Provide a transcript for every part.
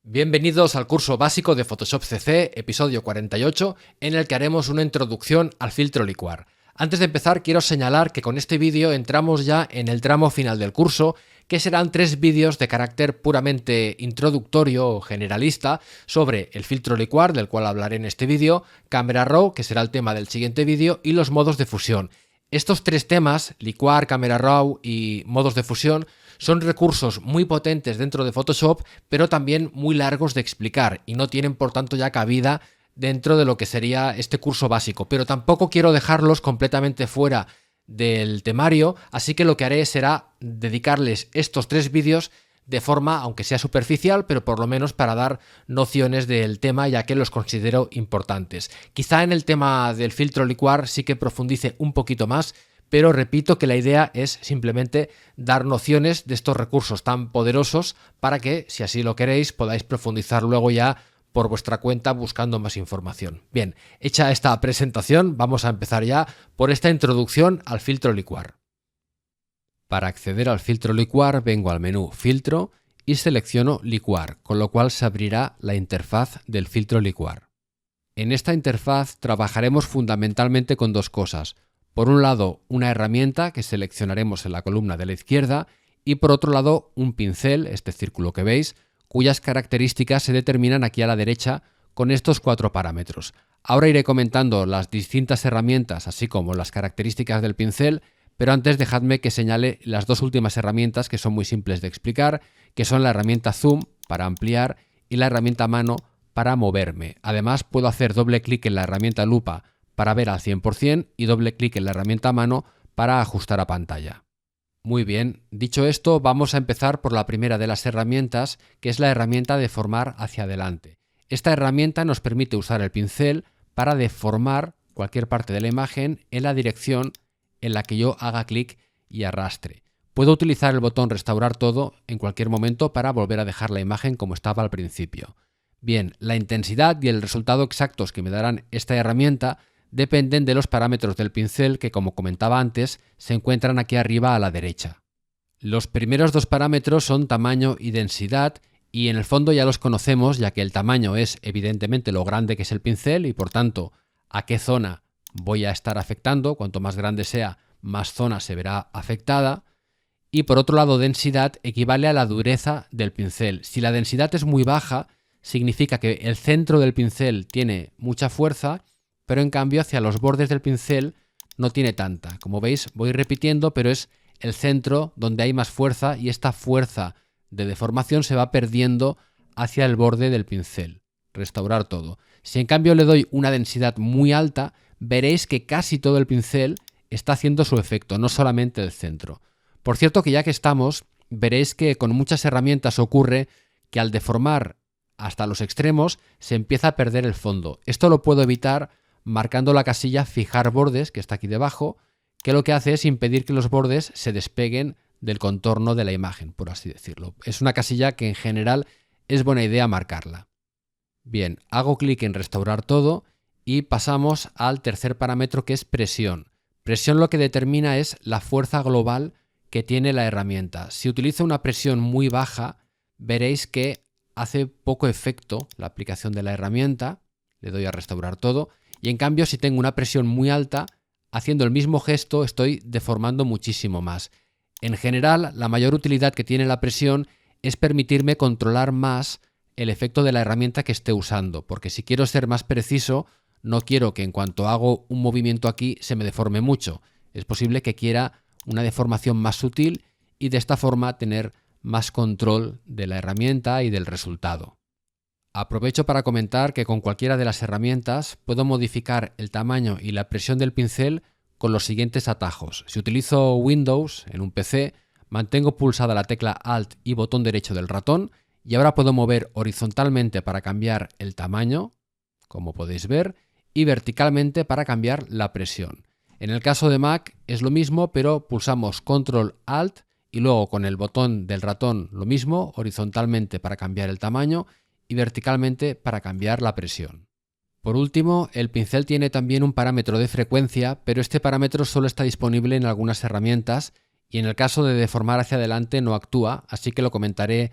Bienvenidos al curso básico de Photoshop CC, episodio 48, en el que haremos una introducción al filtro licuar. Antes de empezar, quiero señalar que con este vídeo entramos ya en el tramo final del curso, que serán 3 vídeos de carácter puramente introductorio o generalista sobre el filtro licuar, del cual hablaré en este vídeo, Camera Raw, que será el tema del siguiente vídeo, y los modos de fusión. Estos 3 temas, licuar, Camera Raw y modos de fusión, son recursos muy potentes dentro de Photoshop, pero también muy largos de explicar y no tienen por tanto ya cabida dentro de lo que sería este curso básico. Pero tampoco quiero dejarlos completamente fuera del temario, así que lo que haré será dedicarles estos 3 vídeos de forma, aunque sea superficial, pero por lo menos para dar nociones del tema, ya que los considero importantes. Quizá en el tema del filtro licuar sí que profundice un poquito más, pero repito que la idea es simplemente dar nociones de estos recursos tan poderosos para que, si así lo queréis, podáis profundizar luego ya por vuestra cuenta buscando más información. Bien, hecha esta presentación, vamos a empezar ya por esta introducción al filtro licuar. Para acceder al filtro licuar vengo al menú Filtro y selecciono Licuar, con lo cual se abrirá la interfaz del filtro licuar. En esta interfaz trabajaremos fundamentalmente con 2 cosas. Por un lado, una herramienta que seleccionaremos en la columna de la izquierda y por otro lado, un pincel, este círculo que veis, cuyas características se determinan aquí a la derecha con estos 4 parámetros. Ahora iré comentando las distintas herramientas, así como las características del pincel, pero antes dejadme que señale las 2 últimas herramientas que son muy simples de explicar, que son la herramienta Zoom para ampliar y la herramienta Mano para moverme. Además, puedo hacer doble clic en la herramienta Lupa para ver al 100% y doble clic en la herramienta Mano para ajustar a pantalla. Muy bien, dicho esto, vamos a empezar por la primera de las herramientas, que es la herramienta Deformar hacia adelante. Esta herramienta nos permite usar el pincel para deformar cualquier parte de la imagen en la dirección en la que yo haga clic y arrastre. Puedo utilizar el botón Restaurar todo en cualquier momento para volver a dejar la imagen como estaba al principio. Bien, la intensidad y el resultado exactos que me darán esta herramienta dependen de los parámetros del pincel que, como comentaba antes, se encuentran aquí arriba a la derecha. Los primeros 2 parámetros son tamaño y densidad y en el fondo ya los conocemos, ya que el tamaño es evidentemente lo grande que es el pincel y por tanto a qué zona voy a estar afectando. Cuanto más grande sea, más zona se verá afectada. Y por otro lado, densidad equivale a la dureza del pincel. Si la densidad es muy baja, significa que el centro del pincel tiene mucha fuerza, pero en cambio hacia los bordes del pincel no tiene tanta. Como veis, voy repitiendo, pero es el centro donde hay más fuerza y esta fuerza de deformación se va perdiendo hacia el borde del pincel. Restaurar todo. Si en cambio le doy una densidad muy alta, veréis que casi todo el pincel está haciendo su efecto, no solamente el centro. Por cierto que ya que estamos, veréis que con muchas herramientas ocurre que al deformar hasta los extremos se empieza a perder el fondo. Esto lo puedo evitar marcando la casilla Fijar bordes, que está aquí debajo, que lo que hace es impedir que los bordes se despeguen del contorno de la imagen, por así decirlo. Es una casilla que en general es buena idea marcarla. Bien, hago clic en Restaurar todo y pasamos al tercer parámetro, que es presión. Presión lo que determina es la fuerza global que tiene la herramienta. Si utilizo una presión muy baja, veréis que hace poco efecto la aplicación de la herramienta. Le doy a Restaurar todo. Y en cambio, si tengo una presión muy alta, haciendo el mismo gesto estoy deformando muchísimo más. En general, la mayor utilidad que tiene la presión es permitirme controlar más el efecto de la herramienta que esté usando, porque si quiero ser más preciso, no quiero que en cuanto hago un movimiento aquí se me deforme mucho. Es posible que quiera una deformación más sutil y de esta forma tener más control de la herramienta y del resultado. Aprovecho para comentar que con cualquiera de las herramientas puedo modificar el tamaño y la presión del pincel con los siguientes atajos. Si utilizo Windows en un PC, mantengo pulsada la tecla Alt y botón derecho del ratón y ahora puedo mover horizontalmente para cambiar el tamaño, como podéis ver, y verticalmente para cambiar la presión. En el caso de Mac es lo mismo, pero pulsamos Control Alt y luego con el botón del ratón lo mismo, horizontalmente para cambiar el tamaño y verticalmente para cambiar la presión. Por último, el pincel tiene también un parámetro de frecuencia, pero este parámetro solo está disponible en algunas herramientas y en el caso de deformar hacia adelante no actúa, así que lo comentaré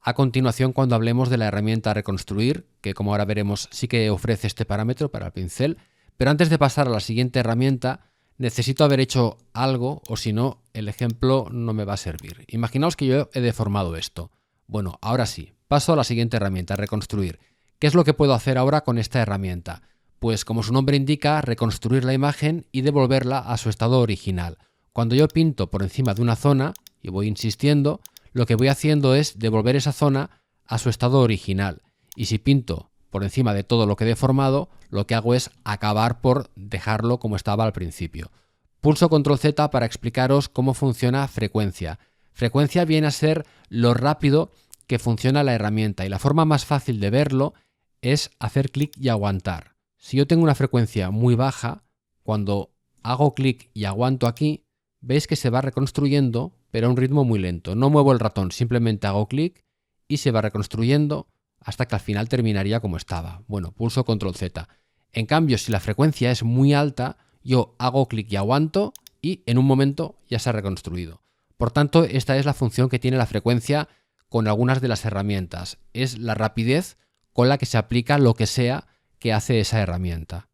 a continuación cuando hablemos de la herramienta reconstruir, que como ahora veremos sí que ofrece este parámetro para el pincel. Pero antes de pasar a la siguiente herramienta, necesito haber hecho algo, o si no, el ejemplo no me va a servir. Imaginaos que yo he deformado esto. Bueno, ahora sí, paso a la siguiente herramienta, reconstruir. ¿Qué es lo que puedo hacer ahora con esta herramienta? Pues como su nombre indica, reconstruir la imagen y devolverla a su estado original. Cuando yo pinto por encima de una zona, y voy insistiendo, lo que voy haciendo es devolver esa zona a su estado original. Y si pinto por encima de todo lo que he deformado, lo que hago es acabar por dejarlo como estaba al principio. Pulso Control Z para explicaros cómo funciona frecuencia. Frecuencia viene a ser lo rápido que funciona la herramienta y la forma más fácil de verlo es hacer clic y aguantar. Si yo tengo una frecuencia muy baja, cuando hago clic y aguanto aquí, veis que se va reconstruyendo, pero a un ritmo muy lento. No muevo el ratón, simplemente hago clic y se va reconstruyendo hasta que al final terminaría como estaba. Bueno, pulso Control Z. En cambio, si la frecuencia es muy alta, yo hago clic y aguanto y en un momento ya se ha reconstruido. Por tanto, esta es la función que tiene la frecuencia con algunas de las herramientas. Es la rapidez con la que se aplica lo que sea que hace esa herramienta.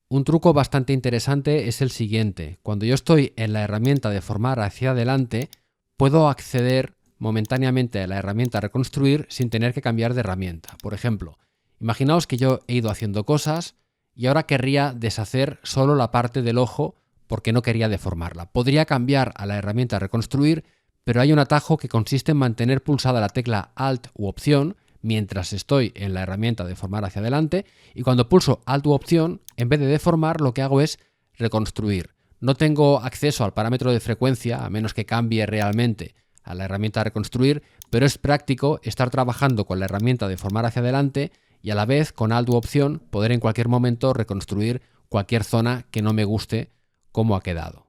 Un truco bastante interesante es el siguiente. Cuando yo estoy en la herramienta de formar hacia adelante, puedo acceder momentáneamente a la herramienta reconstruir sin tener que cambiar de herramienta. Por ejemplo, imaginaos que yo he ido haciendo cosas y ahora querría deshacer solo la parte del ojo porque no quería deformarla. Podría cambiar a la herramienta reconstruir, pero hay un atajo que consiste en mantener pulsada la tecla Alt u Opción mientras estoy en la herramienta de formar hacia adelante y cuando pulso Alt u Opción, en vez de deformar, lo que hago es reconstruir. No tengo acceso al parámetro de frecuencia, a menos que cambie realmente a la herramienta reconstruir, pero es práctico estar trabajando con la herramienta de formar hacia adelante y a la vez con Alt u Opción poder en cualquier momento reconstruir cualquier zona que no me guste cómo ha quedado.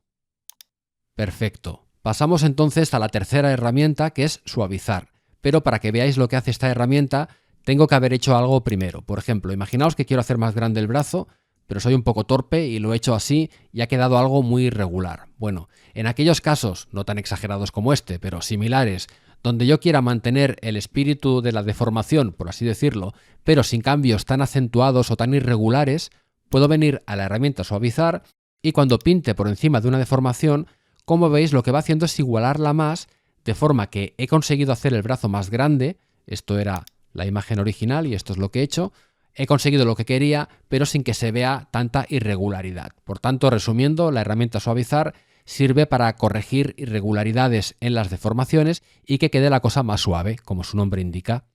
Perfecto. Pasamos entonces a la tercera herramienta, que es suavizar. Pero para que veáis lo que hace esta herramienta, tengo que haber hecho algo primero. Por ejemplo, imaginaos que quiero hacer más grande el brazo, pero soy un poco torpe y lo he hecho así y ha quedado algo muy irregular. Bueno, en aquellos casos, no tan exagerados como este, pero similares, donde yo quiera mantener el espíritu de la deformación, por así decirlo, pero sin cambios tan acentuados o tan irregulares, puedo venir a la herramienta suavizar y cuando pinte por encima de una deformación, como veis, lo que va haciendo es igualarla más, de forma que he conseguido hacer el brazo más grande. Esto era la imagen original y esto es lo que he hecho. He conseguido lo que quería, pero sin que se vea tanta irregularidad. Por tanto, resumiendo, la herramienta suavizar sirve para corregir irregularidades en las deformaciones y que quede la cosa más suave, como su nombre indica.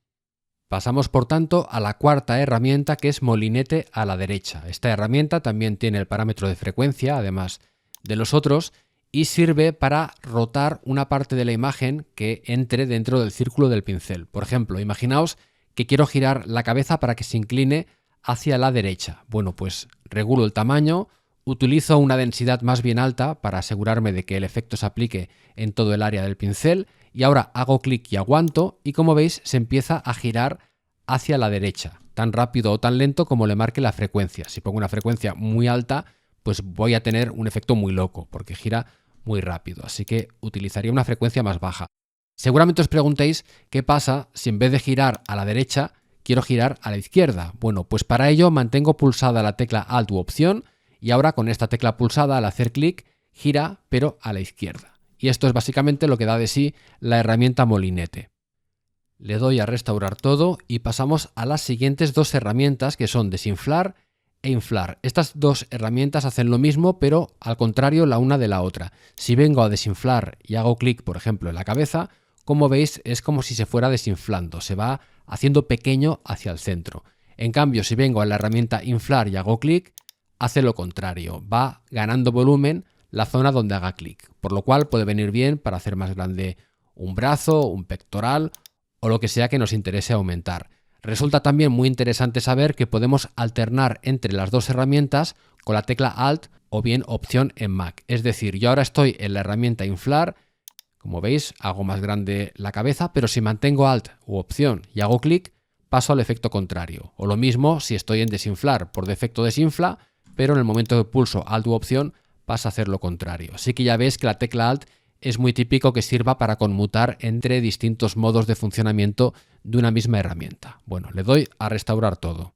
Pasamos, por tanto, a la cuarta herramienta, que es molinete a la derecha. Esta herramienta también tiene el parámetro de frecuencia, además de los otros, y sirve para rotar una parte de la imagen que entre dentro del círculo del pincel. Por ejemplo, imaginaos que quiero girar la cabeza para que se incline hacia la derecha. Bueno, pues regulo el tamaño, utilizo una densidad más bien alta para asegurarme de que el efecto se aplique en todo el área del pincel y ahora hago clic y aguanto y como veis se empieza a girar hacia la derecha, tan rápido o tan lento como le marque la frecuencia. Si pongo una frecuencia muy alta, pues voy a tener un efecto muy loco porque gira muy rápido, así que utilizaría una frecuencia más baja. Seguramente os preguntéis qué pasa si en vez de girar a la derecha quiero girar a la izquierda. Bueno, pues para ello mantengo pulsada la tecla Alt u Opción y ahora con esta tecla pulsada al hacer clic gira pero a la izquierda. Y esto es básicamente lo que da de sí la herramienta molinete. Le doy a restaurar todo y pasamos a las siguientes dos herramientas que son desinflar e inflar. Estas dos herramientas hacen lo mismo, pero al contrario la una de la otra. Si vengo a desinflar y hago clic, por ejemplo, en la cabeza, como veis es como si se fuera desinflando, se va haciendo pequeño hacia el centro. En cambio, si vengo a la herramienta inflar y hago clic, hace lo contrario, va ganando volumen la zona donde haga clic, por lo cual puede venir bien para hacer más grande un brazo, un pectoral o lo que sea que nos interese aumentar. Resulta también muy interesante saber que podemos alternar entre las dos herramientas con la tecla Alt o bien Opción en Mac. Es decir, yo ahora estoy en la herramienta inflar, como veis hago más grande la cabeza, pero si mantengo Alt u Opción y hago clic, paso al efecto contrario. O lo mismo si estoy en desinflar, por defecto desinfla, pero en el momento que pulso Alt u Opción pasa a hacer lo contrario. Así que ya veis que la tecla Alt es muy típico que sirva para conmutar entre distintos modos de funcionamiento de una misma herramienta. Bueno, le doy a restaurar todo.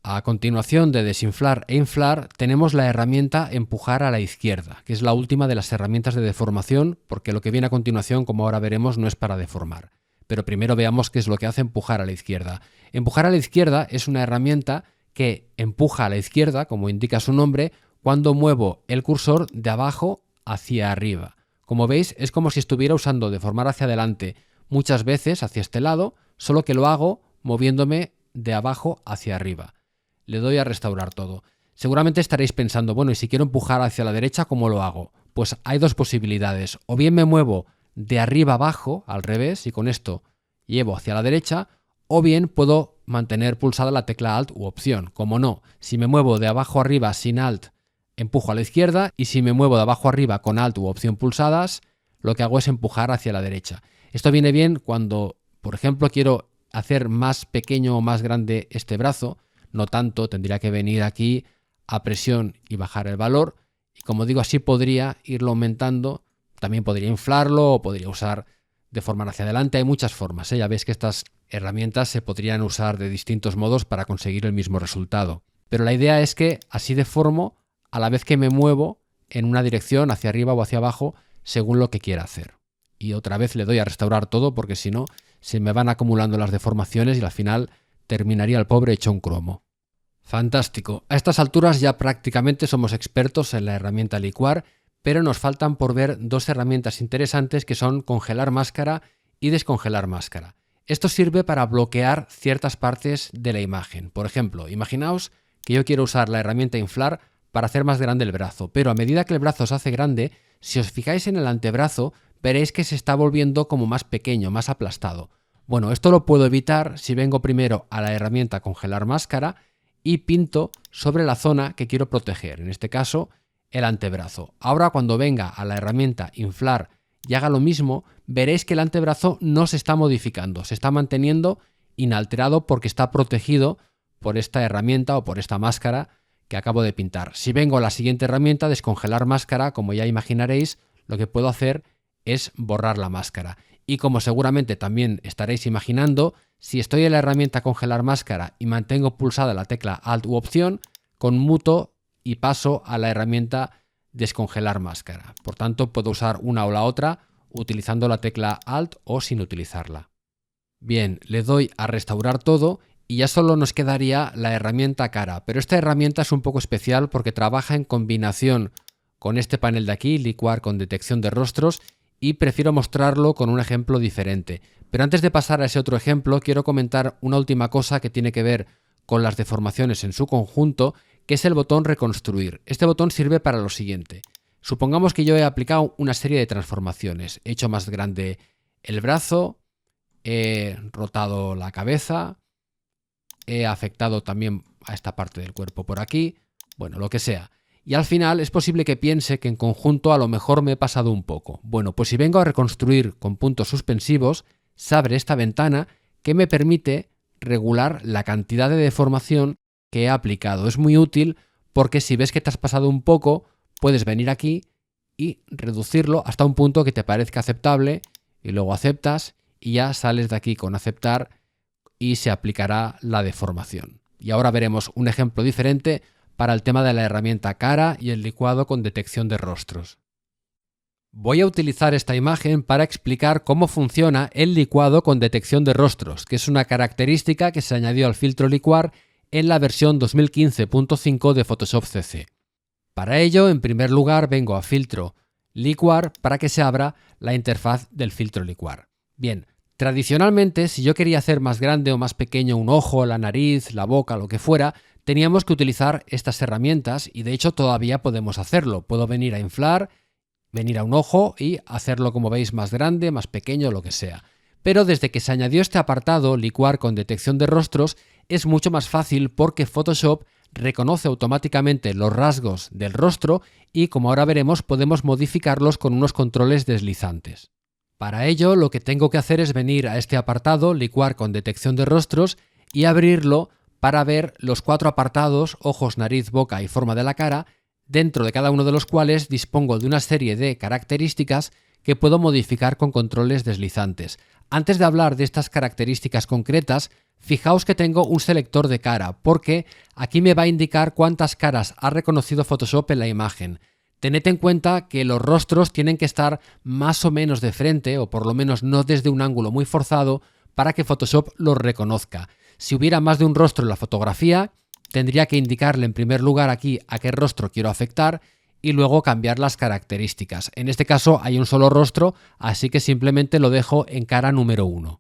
A continuación de desinflar e inflar tenemos la herramienta empujar a la izquierda, que es la última de las herramientas de deformación, porque lo que viene a continuación, como ahora veremos, no es para deformar. Pero primero veamos qué es lo que hace empujar a la izquierda. Empujar a la izquierda es una herramienta que empuja a la izquierda, como indica su nombre, cuando muevo el cursor de abajo hacia arriba. Como veis, es como si estuviera usando deformar hacia adelante muchas veces hacia este lado, solo que lo hago moviéndome de abajo hacia arriba. Le doy a restaurar todo. Seguramente estaréis pensando, bueno, y si quiero empujar hacia la derecha, ¿cómo lo hago? Pues hay dos posibilidades. O bien me muevo de arriba abajo, al revés, y con esto llevo hacia la derecha, o bien puedo mantener pulsada la tecla Alt u Opción. Como no, si me muevo de abajo arriba sin Alt, empujo a la izquierda, y si me muevo de abajo arriba con Alt u Opción pulsadas, lo que hago es empujar hacia la derecha. Esto viene bien cuando, por ejemplo, quiero hacer más pequeño o más grande este brazo, no tanto, tendría que venir aquí a presión y bajar el valor, y como digo, así podría irlo aumentando, también podría inflarlo o podría usar deformar hacia adelante, hay muchas formas, ya veis que estas herramientas se podrían usar de distintos modos para conseguir el mismo resultado. Pero la idea es que así deformo a la vez que me muevo en una dirección hacia arriba o hacia abajo según lo que quiera hacer. Y otra vez le doy a restaurar todo porque si no se me van acumulando las deformaciones y al final terminaría el pobre hecho un cromo. Fantástico. A estas alturas ya prácticamente somos expertos en la herramienta licuar, pero nos faltan por ver dos herramientas interesantes que son congelar máscara y descongelar máscara. Esto sirve para bloquear ciertas partes de la imagen. Por ejemplo, imaginaos que yo quiero usar la herramienta inflar para hacer más grande el brazo, pero a medida que el brazo se hace grande, si os fijáis en el antebrazo, veréis que se está volviendo como más pequeño, más aplastado. Bueno, esto lo puedo evitar si vengo primero a la herramienta congelar máscara y pinto sobre la zona que quiero proteger, en este caso el antebrazo. Ahora cuando venga a la herramienta inflar y haga lo mismo, veréis que el antebrazo no se está modificando, se está manteniendo inalterado porque está protegido por esta herramienta o por esta máscara que acabo de pintar. Si vengo a la siguiente herramienta, descongelar máscara, como ya imaginaréis, lo que puedo hacer es borrar la máscara. Y como seguramente también estaréis imaginando, si estoy en la herramienta congelar máscara y mantengo pulsada la tecla Alt u Opción, conmuto y paso a la herramienta descongelar máscara. Por tanto, puedo usar una o la otra utilizando la tecla Alt o sin utilizarla. Bien, le doy a restaurar todo y ya solo nos quedaría la herramienta cara, pero esta herramienta es un poco especial porque trabaja en combinación con este panel de aquí, licuar con detección de rostros, y prefiero mostrarlo con un ejemplo diferente. Pero antes de pasar a ese otro ejemplo, quiero comentar una última cosa que tiene que ver con las deformaciones en su conjunto, que es el botón reconstruir. Este botón sirve para lo siguiente. Supongamos que yo he aplicado una serie de transformaciones. He hecho más grande el brazo, he rotado la cabeza, he afectado también a esta parte del cuerpo por aquí, bueno, lo que sea. Y al final es posible que piense que en conjunto a lo mejor me he pasado un poco. Bueno, pues si vengo a reconstruir con puntos suspensivos, se abre esta ventana que me permite regular la cantidad de deformación que he aplicado. Es muy útil porque si ves que te has pasado un poco, puedes venir aquí y reducirlo hasta un punto que te parezca aceptable y luego aceptas y ya sales de aquí con aceptar y se aplicará la deformación. Y ahora veremos un ejemplo diferente para el tema de la herramienta cara y el licuado con detección de rostros. Voy a utilizar esta imagen para explicar cómo funciona el licuado con detección de rostros, que es una característica que se añadió al filtro licuar en la versión 2015.5 de Photoshop CC. Para ello, en primer lugar, vengo a filtro licuar para que se abra la interfaz del filtro licuar. Bien, tradicionalmente, si yo quería hacer más grande o más pequeño un ojo, la nariz, la boca, lo que fuera, teníamos que utilizar estas herramientas y de hecho todavía podemos hacerlo. Puedo venir a inflar, venir a un ojo y hacerlo como veis más grande, más pequeño, lo que sea. Pero desde que se añadió este apartado, licuar con detección de rostros, es mucho más fácil porque Photoshop reconoce automáticamente los rasgos del rostro y, como ahora veremos, podemos modificarlos con unos controles deslizantes. Para ello, lo que tengo que hacer es venir a este apartado, licuar con detección de rostros, y abrirlo para ver los 4 apartados, ojos, nariz, boca y forma de la cara, dentro de cada uno de los cuales dispongo de una serie de características que puedo modificar con controles deslizantes. Antes de hablar de estas características concretas, fijaos que tengo un selector de cara, porque aquí me va a indicar cuántas caras ha reconocido Photoshop en la imagen. Tened en cuenta que los rostros tienen que estar más o menos de frente, o por lo menos no desde un ángulo muy forzado, para que Photoshop los reconozca. Si hubiera más de un rostro en la fotografía, tendría que indicarle en primer lugar aquí a qué rostro quiero afectar y luego cambiar las características. En este caso hay un solo rostro, así que simplemente lo dejo en cara número 1.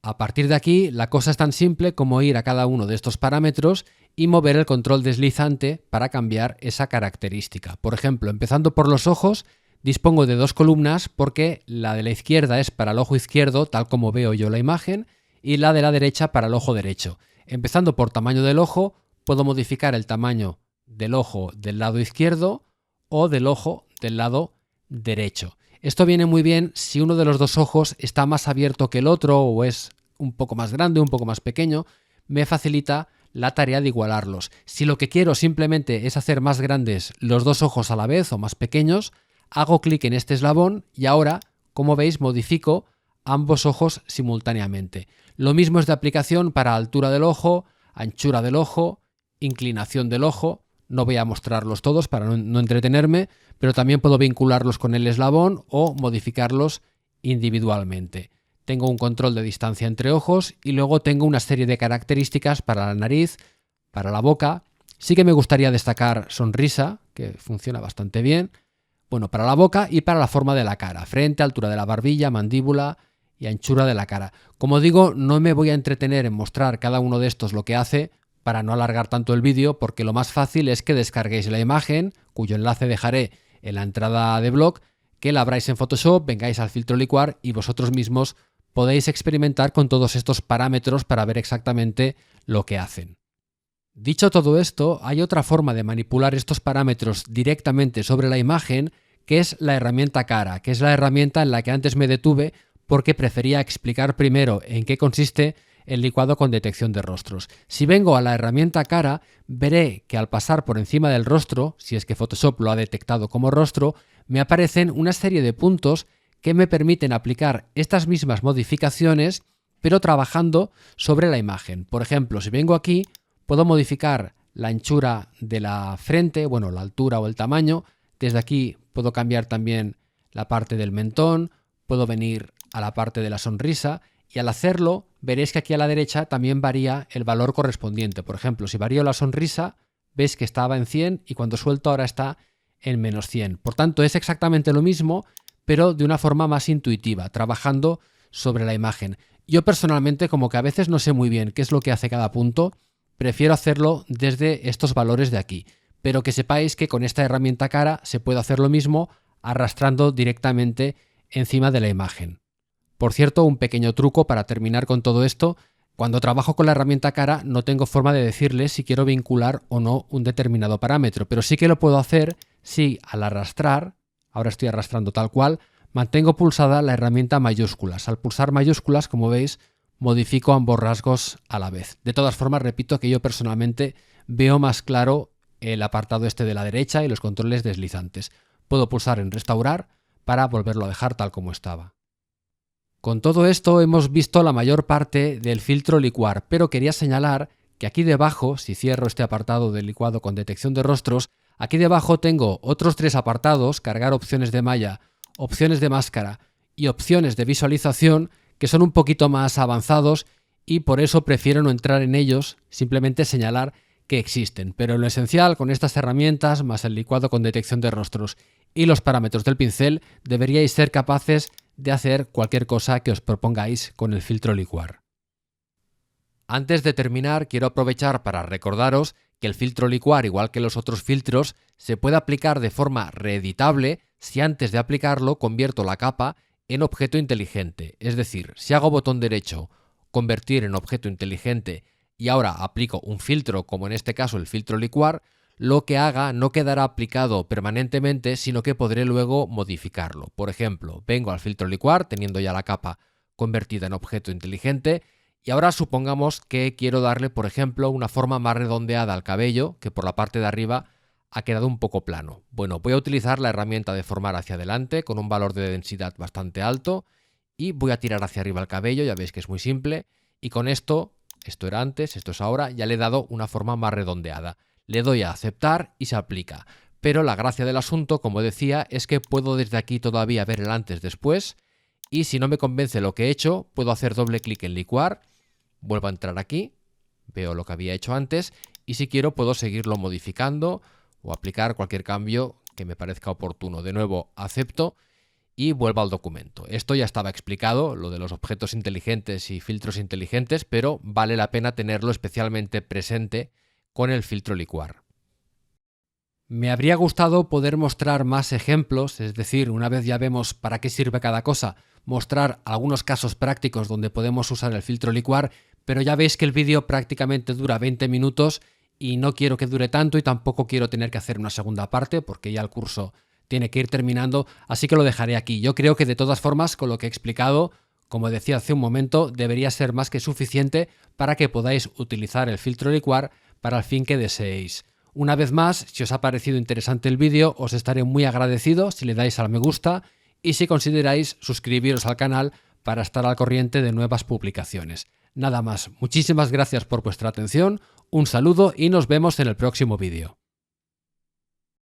A partir de aquí, la cosa es tan simple como ir a cada uno de estos parámetros y mover el control deslizante para cambiar esa característica. Por ejemplo, empezando por los ojos, dispongo de dos columnas porque la de la izquierda es para el ojo izquierdo, tal como veo yo la imagen, y la de la derecha para el ojo derecho. Empezando por tamaño del ojo, puedo modificar el tamaño del ojo del lado izquierdo o del ojo del lado derecho. Esto viene muy bien si uno de los dos ojos está más abierto que el otro o es un poco más grande, un poco más pequeño, me facilita la tarea de igualarlos. Si lo que quiero simplemente es hacer más grandes los dos ojos a la vez o más pequeños, hago clic en este eslabón y ahora, como veis, modifico ambos ojos simultáneamente. Lo mismo es de aplicación para altura del ojo, anchura del ojo, inclinación del ojo. No voy a mostrarlos todos para no entretenerme, pero también puedo vincularlos con el eslabón o modificarlos individualmente. Tengo un control de distancia entre ojos y luego tengo una serie de características para la nariz, para la boca. Sí que me gustaría destacar sonrisa, que funciona bastante bien. Bueno, para la boca y para la forma de la cara, frente, altura de la barbilla, mandíbula y anchura de la cara. Como digo, no me voy a entretener en mostrar cada uno de estos lo que hace, para no alargar tanto el vídeo, porque lo más fácil es que descarguéis la imagen, cuyo enlace dejaré en la entrada de blog, que la abráis en Photoshop, vengáis al filtro licuar y vosotros mismos podéis experimentar con todos estos parámetros para ver exactamente lo que hacen. Dicho todo esto, hay otra forma de manipular estos parámetros directamente sobre la imagen, que es la herramienta cara, que es la herramienta en la que antes me detuve porque prefería explicar primero en qué consiste el licuado con detección de rostros. Si vengo a la herramienta cara, veré que al pasar por encima del rostro, si es que Photoshop lo ha detectado como rostro, me aparecen una serie de puntos que me permiten aplicar estas mismas modificaciones, pero trabajando sobre la imagen. Por ejemplo, si vengo aquí, puedo modificar la anchura de la frente, bueno, la altura o el tamaño. Desde aquí puedo cambiar también la parte del mentón, puedo venir a la parte de la sonrisa y al hacerlo veréis que aquí a la derecha también varía el valor correspondiente. Por ejemplo, si varío la sonrisa, veis que estaba en 100 y cuando suelto ahora está en menos 100. Por tanto, es exactamente lo mismo, pero de una forma más intuitiva, trabajando sobre la imagen. Yo personalmente, como que a veces no sé muy bien qué es lo que hace cada punto, prefiero hacerlo desde estos valores de aquí. Pero que sepáis que con esta herramienta cara se puede hacer lo mismo arrastrando directamente encima de la imagen. Por cierto, un pequeño truco para terminar con todo esto: cuando trabajo con la herramienta cara no tengo forma de decirle si quiero vincular o no un determinado parámetro, pero sí que lo puedo hacer si al arrastrar, ahora estoy arrastrando tal cual, mantengo pulsada la herramienta mayúsculas. Al pulsar mayúsculas, como veis, modifico ambos rasgos a la vez. De todas formas, repito que yo personalmente veo más claro el apartado este de la derecha y los controles deslizantes. Puedo pulsar en restaurar para volverlo a dejar tal como estaba. Con todo esto hemos visto la mayor parte del filtro licuar, pero quería señalar que aquí debajo, si cierro este apartado del licuado con detección de rostros, aquí debajo tengo otros tres apartados: cargar opciones de malla, opciones de máscara y opciones de visualización, que son un poquito más avanzados y por eso prefiero no entrar en ellos, simplemente señalar que existen. Pero en lo esencial, con estas herramientas, más el licuado con detección de rostros y los parámetros del pincel, deberíais ser capaces de hacer cualquier cosa que os propongáis con el filtro licuar. Antes de terminar, quiero aprovechar para recordaros que el filtro licuar, igual que los otros filtros, se puede aplicar de forma reeditable si antes de aplicarlo convierto la capa en objeto inteligente. Es decir, si hago botón derecho, convertir en objeto inteligente, y ahora aplico un filtro, como en este caso el filtro licuar, lo que haga no quedará aplicado permanentemente, sino que podré luego modificarlo. Por ejemplo, vengo al filtro licuar teniendo ya la capa convertida en objeto inteligente y ahora supongamos que quiero darle, por ejemplo, una forma más redondeada al cabello, que por la parte de arriba ha quedado un poco plano. Bueno, voy a utilizar la herramienta de formar hacia adelante con un valor de densidad bastante alto y voy a tirar hacia arriba el cabello, ya veis que es muy simple, y con esto era antes, esto es ahora, ya le he dado una forma más redondeada. Le doy a aceptar y se aplica. Pero la gracia del asunto, como decía, es que puedo desde aquí todavía ver el antes-después, y si no me convence lo que he hecho, puedo hacer doble clic en licuar, vuelvo a entrar aquí, veo lo que había hecho antes, y si quiero puedo seguirlo modificando o aplicar cualquier cambio que me parezca oportuno. De nuevo, acepto y vuelvo al documento. Esto ya estaba explicado, lo de los objetos inteligentes y filtros inteligentes, pero vale la pena tenerlo especialmente presente con el filtro licuar. Me habría gustado poder mostrar más ejemplos, es decir, una vez ya vemos para qué sirve cada cosa, mostrar algunos casos prácticos donde podemos usar el filtro licuar, pero ya veis que el vídeo prácticamente dura 20 minutos y no quiero que dure tanto y tampoco quiero tener que hacer una segunda parte porque ya el curso tiene que ir terminando, así que lo dejaré aquí. Yo creo que de todas formas, con lo que he explicado, como decía hace un momento, debería ser más que suficiente para que podáis utilizar el filtro licuar para el fin que deseéis. Una vez más, si os ha parecido interesante el vídeo, os estaré muy agradecido si le dais al me gusta y si consideráis suscribiros al canal para estar al corriente de nuevas publicaciones. Nada más, muchísimas gracias por vuestra atención, un saludo y nos vemos en el próximo vídeo.